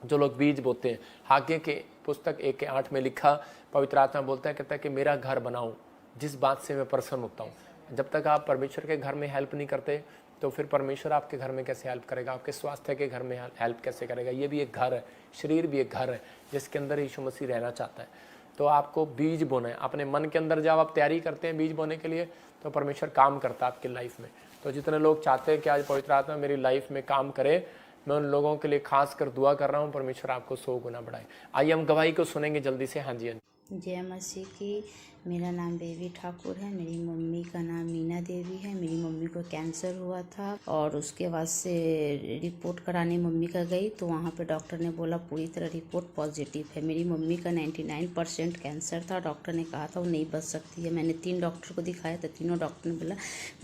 A: जो लोग बीज बोते हैं, हागे के पुस्तक 1:8 में लिखा, पवित्र आत्मा बोलता है, कहता है कि मेरा घर बनाऊं जिस बात से मैं प्रसन्न होता हूं। जब तक आप परमेश्वर के घर में हेल्प नहीं करते, तो फिर परमेश्वर आपके घर में कैसे हेल्प करेगा? आपके स्वास्थ्य के घर में हेल्प कैसे करेगा? ये भी एक घर है, शरीर भी एक घर है जिसके अंदर यीशु मसीह रहना चाहता है। तो आपको बीज बोना है अपने मन के अंदर। जब आप तैयारी करते हैं बीज बोने के लिए, तो परमेश्वर काम करता है आपकी लाइफ में। तो जितने लोग चाहते हैं कि आज पवित्र आत्मा मेरी लाइफ में काम करे, मैं उन लोगों के लिए खास कर दुआ कर रहा हूँ, परमेश्वर आपको 100 गुना बढ़ाए। आइए हम गवाही को सुनेंगे जल्दी से। हाँ जी, हाँ जी।
E: जय मसीह की। मेरा नाम बेबी ठाकुर है। मेरी मम्मी का नाम मीना देवी है। मेरी मम्मी को कैंसर हुआ था और उसके बाद से रिपोर्ट कराने मम्मी का गई, तो वहाँ पे डॉक्टर ने बोला पूरी तरह रिपोर्ट पॉजिटिव है। मेरी मम्मी का 99% कैंसर था। डॉक्टर ने कहा था वो नहीं बच सकती है। मैंने 3 डॉक्टर को दिखाया था, तीनों डॉक्टर ने बोला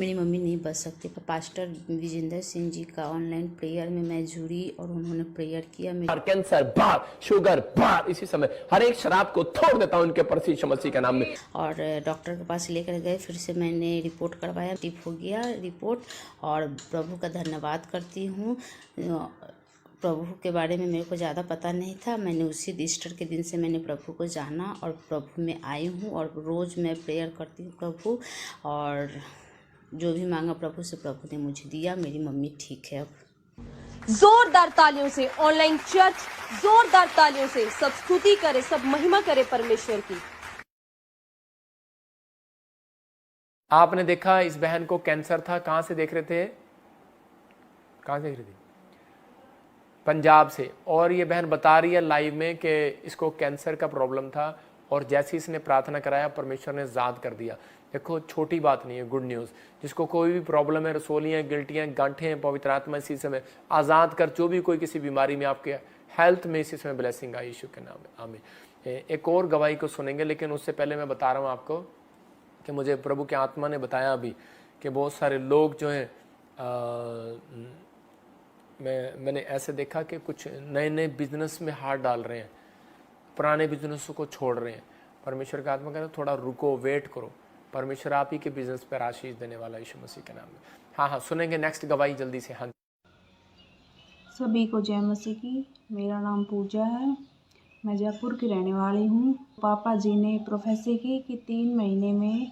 E: मेरी मम्मी नहीं बच सकती। पास्टर विजेंद्र सिंह जी का ऑनलाइन प्रेयर में मैं जुड़ी और उन्होंने प्रेयर किया।
A: कैंसर बाहर, शुगर बाहर, इसी समय हर एक शराब को तोड़ देता हूँ उनके प्रति यीशु मसीह के नाम में।
E: और डॉक्टर के पास लेकर गए, फिर से मैंने रिपोर्ट करवाया, टिप हो गया रिपोर्ट। और प्रभु का धन्यवाद करती हूँ। प्रभु के बारे में मेरे को ज़्यादा पता नहीं था। मैंने उसी ईस्टर के दिन से मैंने प्रभु को जाना और प्रभु में आई हूँ और रोज़ मैं प्रेयर करती हूँ प्रभु, और जो भी मांगा प्रभु से प्रभु ने मुझे दिया। मेरी मम्मी ठीक है अब।
C: जोरदार तालियों से ऑनलाइन चर्च, जोरदार तालियों से सब स्तुति करे, सब महिमा करे परमेश्वर की।
A: आपने देखा इस बहन को कैंसर था। कहां से देख रहे थे? कहां से देख रहे थे? पंजाब से। और ये बहन बता रही है लाइव में कि इसको कैंसर का प्रॉब्लम था और जैसे इसने प्रार्थना कराया, परमेश्वर ने आजाद कर दिया। देखो छोटी बात नहीं है, गुड न्यूज़। जिसको कोई भी प्रॉब्लम है, रसोलियाँ, गिल्टियाँ, गांठें हैं, पवित्र आत्मा इसी समय आज़ाद कर। जो भी कोई किसी बीमारी में, आपके हेल्थ में इसी समय ब्लेसिंग आई यीशु के नाम में, आमीन। एक और गवाही को सुनेंगे, लेकिन उससे पहले मैं बता रहा हूँ आपको कि मुझे प्रभु के आत्मा ने बताया अभी कि बहुत सारे लोग जो हैं, मैंने ऐसे देखा कि कुछ नए नए बिजनेस में हाथ डाल रहे हैं, पुराने बिजनेसों को छोड़ रहे हैं। परमेश्वर का आत्मा कहता है थोड़ा रुको, वेट करो, परमेश्वर आप ही के बिजनेस पर आशीष देने वाला यीशु मसीह के नाम में। हाँ हाँ, सुनेंगे नेक्स्ट गवाही जल्दी से। हाँ,
F: सभी को जय मसीह की। मेरा नाम पूजा है, मैं जयपुर की रहने वाली हूँ। पापा जी ने प्रोफेसी की कि 3 महीने में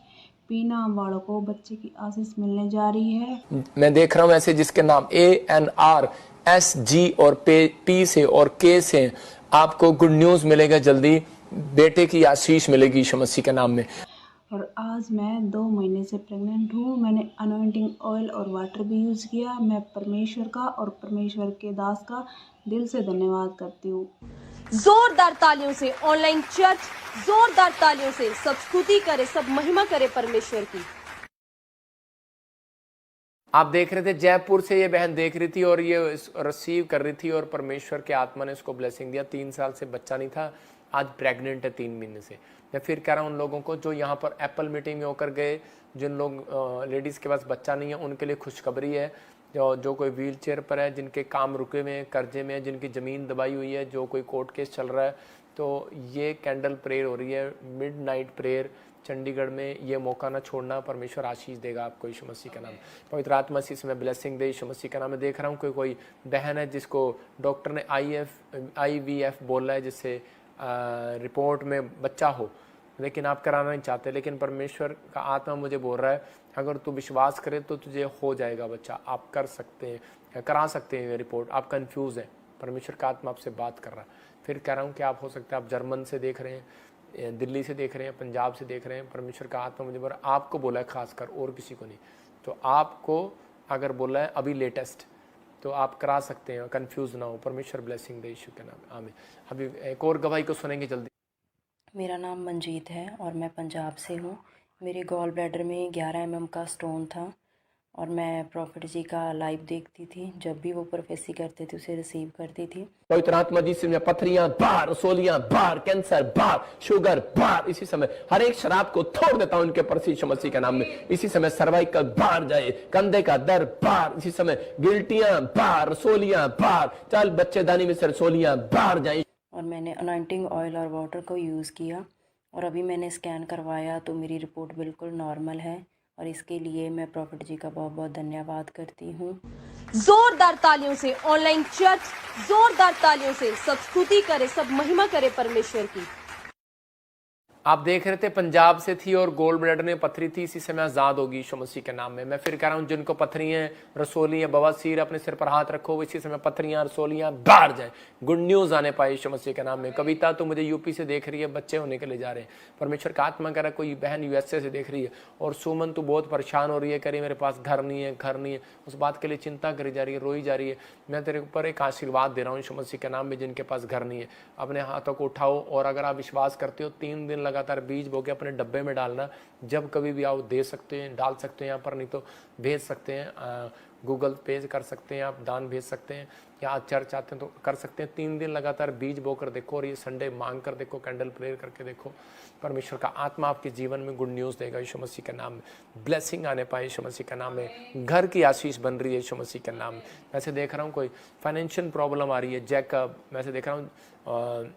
F: पीना वालों को बच्चे की आशीष मिलने जा रही है।
A: मैं देख रहा हूँ ऐसे जिसके नाम ANRSG और P से और K से, आपको गुड न्यूज़ मिलेगा जल्दी, बेटे की आशीष मिलेगी यीशु मसीह के नाम में।
F: और आज मैं 2 महीने से प्रेग्नेंट हूँ। मैंने अनॉइंटिंग ऑयल और वाटर भी यूज़ किया। मैं परमेश्वर का और परमेश्वर के दास का दिल से धन्यवाद करती हूँ।
C: जोरदार तालियों से ऑनलाइन चर्च, जोरदार तालियों से सब स्तुति करे, सब महिमा करे परमेश्वर की।
A: आप देख रहे थे जयपुर से ये बहन देख रही थी और ये रिसीव कर रही थी और परमेश्वर के आत्मा ने उसको ब्लेसिंग दिया। 3 साल से बच्चा नहीं था, आज प्रेग्नेंट है 3 महीने से। मैं फिर कह रहा हूँ उन लोगों को जो यहाँ पर एप्पल मीटिंग में होकर गए, जिन लोग लेडीज़ के पास बच्चा नहीं है, उनके लिए खुशखबरी है। जो कोई व्हील चेयर पर है, जिनके काम रुके हुए हैं, कर्जे में है, जिनकी ज़मीन दबाई हुई है, जो कोई कोर्ट केस चल रहा है, तो ये कैंडल प्रेयर हो रही है, मिडनाइट प्रेयर चंडीगढ़ में। ये मौका ना छोड़ना, परमेश्वर आशीष देगा आपको यीशु मसीह का नाम। पवित्र आत्मा इसी में ब्लेसिंग दे यीशु मसीह का नाम। मैं देख रहा हूँ कोई बहन है जिसको डॉक्टर ने IVF बोला है, जिससे रिपोर्ट में बच्चा हो, लेकिन आप कराना नहीं चाहते, लेकिन परमेश्वर का आत्मा मुझे बोल रहा है अगर तू विश्वास करे तो तुझे हो जाएगा बच्चा। आप कर सकते हैं, करा सकते हैं ये रिपोर्ट। आप कंफ्यूज हैं, परमेश्वर का आत्मा आपसे बात कर रहा है। फिर कह रहा हूँ कि आप हो सकता है आप जर्मन से देख रहे हैं, दिल्ली से देख रहे हैं, पंजाब से देख रहे हैं, परमेश्वर का आत्मा मुझे बोला आपको बोला है खासकर, और किसी को नहीं। तो आपको अगर बोला है अभी लेटेस्ट तो आप करा सकते हैं, कंफ्यूज ना हो। परमेश्वर ब्लेसिंग दे यीशु के नाम, आमीन। अभी एक और गवाही को सुनेंगे जल्दी।
G: मेरा नाम मंजीत है और मैं पंजाब से हूँ। मेरे गॉल ब्लैडर में 11 mm का स्टोन था और मैं प्रॉफिट जी का लाइव देखती थी। जब भी वो प्रोफेसी करते थे उसे रिसीव करती थी।
A: पवित्र आत्मा जी से पथरियां बाहर, रसोलियां बाहर, कैंसर बाहर, शुगर बाहर। इसी समय हर एक शराब को तोड़ देता हूं उनके पर यीशु मसीह के नाम में। इसी समय सर्वाइकल बाहर जाए, कंधे का दर्द बाहर। इसी समय गिल्टियां बाहर, रसोलियां बाहर, चल बच्चेदानी में से रसोलियां बाहर जाए।
G: और मैंने अनॉइंटिंग ऑयल और वाटर को यूज़ किया और अभी मैंने स्कैन करवाया तो मेरी रिपोर्ट बिल्कुल नॉर्मल है और इसके लिए मैं प्रॉफिट जी का बहुत बहुत धन्यवाद करती हूँ।
C: जोरदार तालियों से ऑनलाइन चर्च, जोरदार तालियों से सब स्तुति करे, सब महिमा करे परमेश्वर की।
A: आप देख रहे थे पंजाब से थी और गोल्ड ब्लैडर में पथरी थी, इसी समय आजाद होगी यीशु मसीह के नाम में। मैं फिर कह रहा हूं जिनको पथरियां, रसोलियां, बवासीर, अपने सिर पर हाथ रखो, इसी समय पथरियां, रसोलियां बाहर जाए, गुड न्यूज आने पाए यीशु मसीह के नाम में। कविता तो मुझे यूपी से देख रही है, बच्चे होने के लिए जा रहे हैं। परमेश्वर का आत्मा कह रहा है, कोई बहन यूएसए से देख रही है। और सुमन तो बहुत परेशान हो रही है, कह रही है मेरे पास घर नहीं है, घर नहीं है। उस बात के लिए चिंता करी जा रही है, रोई जा रही है। मैं तेरे ऊपर एक आशीर्वाद दे रहा हूँ यीशु मसीह के नाम में, जिनके पास घर नहीं है अपने हाथों को उठाओ और अगर आप विश्वास करते हो 3 दिन लगातार बीज बो के अपने डब्बे में डालना। जब कभी भी आओ दे सकते हैं, डाल सकते हैं यहाँ पर, नहीं तो भेज सकते हैं, गूगल पे कर सकते हैं, आप दान भेज सकते हैं, या आप चर्च आते हैं तो कर सकते हैं। 3 दिन लगातार बीज बोकर देखो और ये संडे मांग कर देखो, कैंडल प्रेयर करके देखो। परमेश्वर का आत्मा आपके जीवन में गुड न्यूज़ देगा यीशु मसीह के नाम में। ब्लेसिंग आने पाए यीशु मसीह के नाम में। घर की आशीष बन रही है यीशु मसीह के नाम में। वैसे देख रहा हूँ कोई फाइनेंशियल प्रॉब्लम आ रही है, जैकब वैसे देख रहा हूँ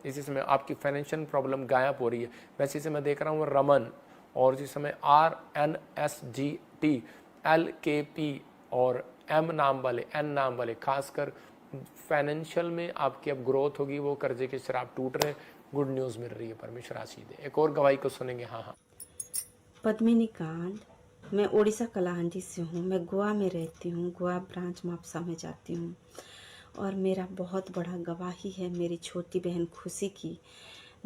A: इसी समय आपकी फाइनेंशियल प्रॉब्लम गायब हो रही है। वैसे इसे मैं देख रहा हूँ रमन, और इसी समय RNSGT LKP और M नाम वाले, N नाम वाले, खासकर फाइनेंशियल में आपकी अब ग्रोथ होगी, वो कर्जे के शराब टूट रहे, गुड न्यूज़ मिल रही है। परमेश्वर आशीष दे। एक और गवाही को सुनेंगे। हाँ।
H: पद्मिनी कांड। मैं उड़ीसा कलाहांडी से हूँ। मैं गोवा में रहती हूँ, गोवा ब्रांच मापसा में जाती हूँ। और मेरा बहुत बड़ा गवाही है मेरी छोटी बहन खुशी की,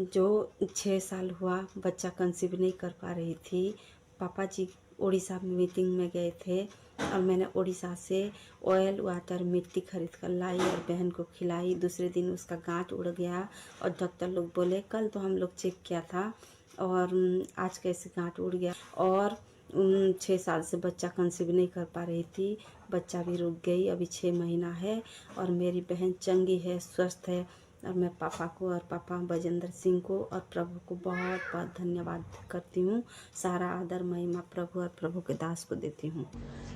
H: जो 6 साल हुआ बच्चा कंसीव नहीं कर पा रही थी। पापा जी उड़ीसा में मीटिंग में गए थे और मैंने उड़ीसा से ऑयल, वाटर, मिट्टी खरीद कर लाई और बहन को खिलाई। दूसरे दिन उसका गांठ उड़ गया और डॉक्टर लोग बोले कल तो हम लोग चेक किया था और आज कैसे गांठ उड़ गया। और 6 साल से बच्चा कंसीव नहीं कर पा रही थी, बच्चा भी रुक गई। अभी 6 महीना है और मेरी बहन चंगी है, स्वस्थ है। और मैं पापा को और पापा बजेंद्र सिंह को और प्रभु को बहुत बहुत धन्यवाद करती हूँ। सारा आदर महिमा प्रभु और प्रभु के दास को देती हूँ।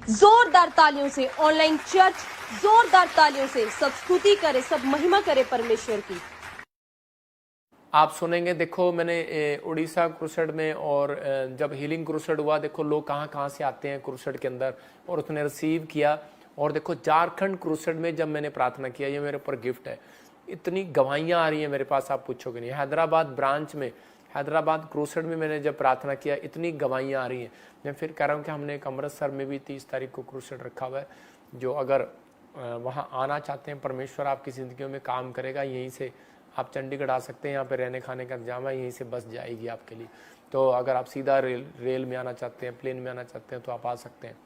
C: जोरदार तालियों से ऑनलाइन चर्च, जोरदार तालियों से सब स्तुति करे, सब महिमा करे परमेश्वर की।
A: आप सुनेंगे। देखो मैंने उड़ीसा क्रूसेड में और जब हीलिंग क्रूसेड हुआ, देखो लोग कहाँ कहाँ से आते हैं क्रूसेड के अंदर, और उसने रिसीव किया। और देखो झारखंड क्रूसेड में जब मैंने प्रार्थना किया, ये मेरे ऊपर गिफ्ट है, इतनी गवाहियाँ आ रही हैं मेरे पास, आप पूछोगे नहीं। हैदराबाद ब्रांच में, हैदराबाद क्रूसेड में मैंने जब प्रार्थना किया, इतनी गवाहियाँ आ रही हैं। मैं फिर कह रहा हूँ कि हमने एक अमृतसर में भी 30 तारीख को क्रूसेड रखा हुआ है, जो अगर वहाँ आना चाहते हैं, परमेश्वर आपकी ज़िंदगियों में काम करेगा। यहीं से आप चंडीगढ़ आ सकते हैं, यहाँ पे रहने खाने का इंतजाम है, यहीं से बस जाएगी आपके लिए। तो अगर आप सीधा रेल में आना चाहते हैं, प्लेन में आना चाहते हैं तो आप आ सकते हैं।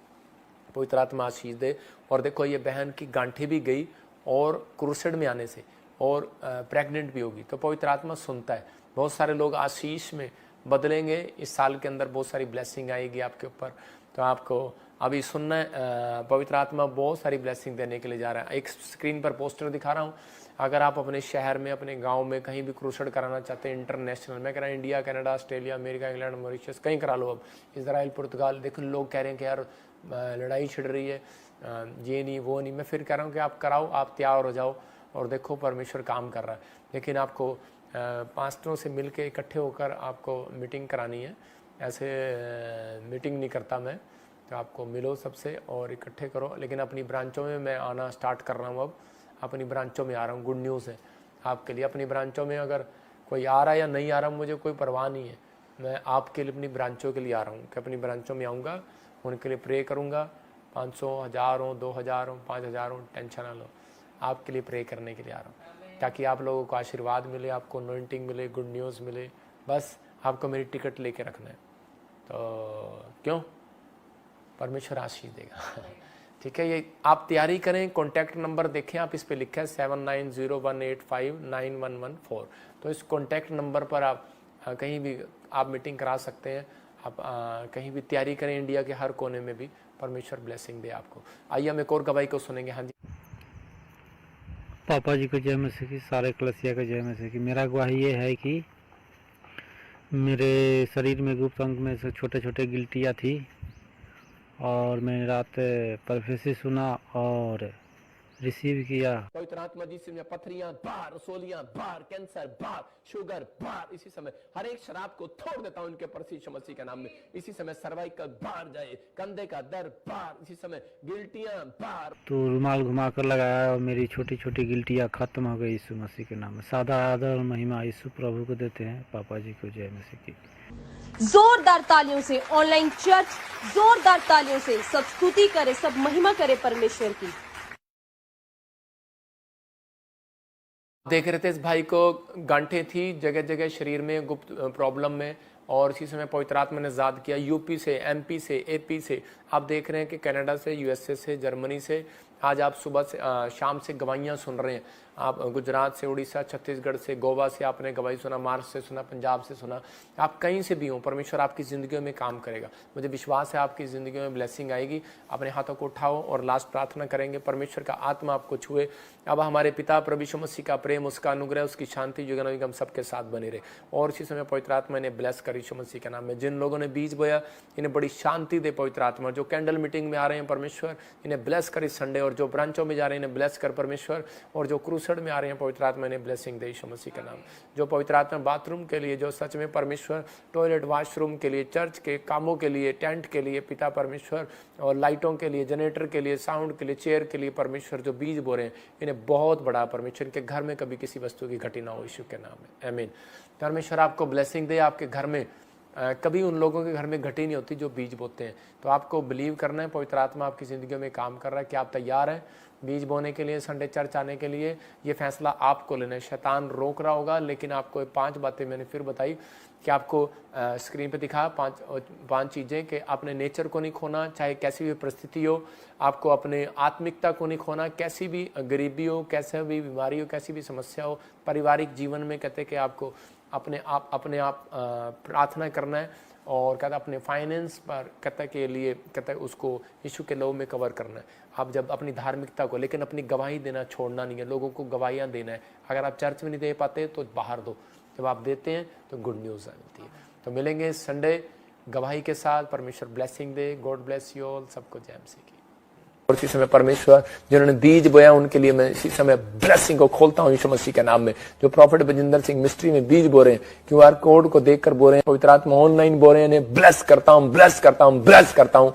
A: पवित्र आत्मा आशीष दे। और देखो ये बहन की गांठी भी गई और क्रूसेड में आने से, और प्रेग्नेंट भी होगी। तो पवित्र आत्मा सुनता है। बहुत सारे लोग आशीष में बदलेंगे इस साल के अंदर, बहुत सारी ब्लेसिंग आएगी आपके ऊपर। तो आपको अभी सुनना है, पवित्र आत्मा बहुत सारी ब्लेसिंग देने के लिए जा रहा है। एक स्क्रीन पर पोस्टर दिखा रहा हूँ। अगर आप अपने शहर में, अपने गांव में कहीं भी क्रूसेड कराना चाहते हैं इंटरनेशनल, मैं कह रहा हूँ India, Canada, Australia, America, England, Mauritius, कहीं करा लो। अब इजराइल, पुर्तगाल, देखो लोग कह रहे हैं कि यार लड़ाई छिड़ रही है, ये नहीं वो नहीं। मैं फिर कह रहा हूँ कि आप कराओ, आप तैयार हो जाओ और देखो परमेश्वर काम कर रहा है। लेकिन आपको पास्टरों से मिल के इकट्ठे होकर आपको मीटिंग करानी है। ऐसे मीटिंग नहीं करता मैं, तो आपको मिलो सबसे और इकट्ठे करो। लेकिन अपनी ब्रांचों में मैं आना स्टार्ट कर रहा हूँ, अब अपनी ब्रांचों में आ रहा हूँ। गुड न्यूज़ है आपके लिए। अपनी ब्रांचों में अगर कोई आ रहा है या नहीं आ रहा, मुझे कोई परवाह नहीं है। मैं आपके लिए अपनी ब्रांचों के लिए आ रहा हूँ कि अपनी ब्रांचों में आऊँगा, उनके लिए प्रे करूँगा। 500, 1000 हो, 2000 हो, 5000 हो, टेंशन ना लो, आपके लिए प्रे करने के लिए आ रहा हूँ, ताकि आप लोगों को आशीर्वाद मिले, आपको अनॉइंटिंग मिले, गुड न्यूज़ मिले, बस आपको मेरी टिकट लेके रखना है। तो क्यों, परमेश्वर आशीष देगा। ठीक है, ये आप तैयारी करें। कॉन्टैक्ट नंबर देखें, आप इस पे लिखा है 7901859114। तो इस कॉन्टैक्ट नंबर पर आप कहीं भी आप मीटिंग करा सकते हैं। आप कहीं भी तैयारी करें, इंडिया के हर कोने में भी परमेश्वर ब्लेसिंग दे आपको। आइए हम एक और गवाही को सुनेंगे। हाँ जी।
I: पापा जी को जय मसीह की, सारे कलसिया को जय मसीह की। मेरा गवाही ये है कि मेरे शरीर में गुप्त अंग में से छोटे छोटे गिल्टियाँ थी और मैंने रात प्रोफेसी सुना और रिसीव किया।
A: पवित्र आत्मा जी से पथरियां बाहर, रसोलियां बाहर, कैंसर बाहर, शुगर बाहर। इसी समय हर एक शराब को तोड़ देता हूं उनके प्रभु यीशु मसीह के नाम में। इसी समय सर्वाइकल बाहर जाए, कंधे का दर्द बाहर, इसी समय गिल्टियां बाहर।
I: तो रुमाल घुमा कर लगाया और मेरी छोटी छोटी गिल्टियाँ खत्म हो गई यीशु मसीह के नाम में। सादा आदर और महिमा यीशु प्रभु को देते हैं। पापा जी को जय मसीह की।
C: जोरदार तालियों से ऑनलाइन चर्च, जोरदार तालियों से सब स्तुति करे, सब महिमा करे परमेश्वर की।
A: देख रहे थे इस भाई को गांठें थी जगह जगह शरीर में, गुप्त प्रॉब्लम में, और इसी समय पवित्र आत्मा ने आजाद किया। यूपी से, एमपी से, एपी से, आप देख रहे हैं कि कनाडा से, यूएसए से, जर्मनी से आज आप सुबह से शाम से गवाहियाँ सुन रहे हैं। आप गुजरात से, उड़ीसा, छत्तीसगढ़ से, गोवा से आपने गवाही सुना, महाराष्ट्र से सुना, पंजाब से सुना। आप कहीं से भी हो, परमेश्वर आपकी ज़िंदगियों में काम करेगा। मुझे विश्वास है आपकी ज़िंदगियों में ब्लेसिंग आएगी। अपने हाथों को उठाओ और लास्ट प्रार्थना करेंगे। परमेश्वर का आत्मा आपको छुए। अब हमारे पिता प्रभु यीशु मसीह का प्रेम, उसका अनुग्रह, उसकी शांति युगानुयुग सबके साथ बने रहे। और इसी समय पवित्र आत्मा ने ब्लेस कर यीशु मसीह के नाम में। जिन लोगों ने बीज बोया, इन्हें बड़ी शांति दे पवित्र आत्मा। जो कैंडल मीटिंग में आ रहे हैं परमेश्वर, इन्हें ब्लेस कर इस संडे। और जो ब्रांचों में जा रहे हैं इन्हें ब्लेस कर परमेश्वर। और जो क्रूसेड में आ रहे हैं पवित्र आत्मा ने ब्लेसिंग दे यीशु मसीह का नाम। जो पवित्र आत्मा बाथरूम के लिए, जो सच में परमेश्वर टॉयलेट वॉशरूम के लिए, चर्च के कामों के लिए, टेंट के लिए पिता परमेश्वर, और लाइटों के लिए, जनरेटर के लिए, साउंड के लिए, चेयर के लिए परमेश्वर जो बीज बो रहे हैं, इन्हें बहुत बड़ा परमेश्वर के घर में कभी किसी वस्तु की घटी ना हो यीशु के नाम में। आमीन। परमेश्वर आपको ब्लेसिंग दे। आपके घर में कभी उन लोगों के घर में घटी नहीं होती जो बीज बोते हैं। तो आपको बिलीव करना है, पवित्र आत्मा आपकी ज़िंदगी में काम कर रहा है। कि आप तैयार हैं बीज बोने के लिए, संडे चर्च आने के लिए? ये फैसला आपको लेना है। शैतान रोक रहा होगा, लेकिन आपको 5 बातें मैंने फिर बताई कि आपको स्क्रीन पे दिखा 5 चीज़ें कि अपने नेचर को नहीं खोना, चाहे कैसी भी परिस्थिति हो। आपको अपने आत्मिकता को नहीं खोना, कैसी भी गरीबी हो, कैसे भी बीमारी हो, कैसी भी समस्या हो। पारिवारिक जीवन में कहते कि आपको अपने आप प्रार्थना करना है। और कहता अपने फाइनेंस पर कहता के लिए कहता उसको यीशु के लहू में कवर करना है। आप जब अपनी धार्मिकता को, लेकिन अपनी गवाही देना छोड़ना नहीं है। लोगों को गवाहियाँ देना है। अगर आप चर्च में नहीं दे पाते तो बाहर दो। जब आप देते हैं तो गुड न्यूज़ मिलती है। तो मिलेंगे संडे गवाही के साथ। परमेश्वर blessing they. God bless you all. सबको जय मसीह की। और इसी समय परमेश्वर जिन्होंने बीज बोया उनके लिए मैं इसी समय ब्लेसिंग को खोलता हूं यीशु मसीह के नाम में। जो प्रॉफिट बजिंदर सिंह मिस्ट्री में बीज बो रहे हैं, क्यूआर कोड को देखकर बो रहे हैं, पवित्र आत्मा ऑनलाइन बो रहे हैं, ब्लेस करता हूं, ब्लेस करता हूं, ब्लेस करता हूं।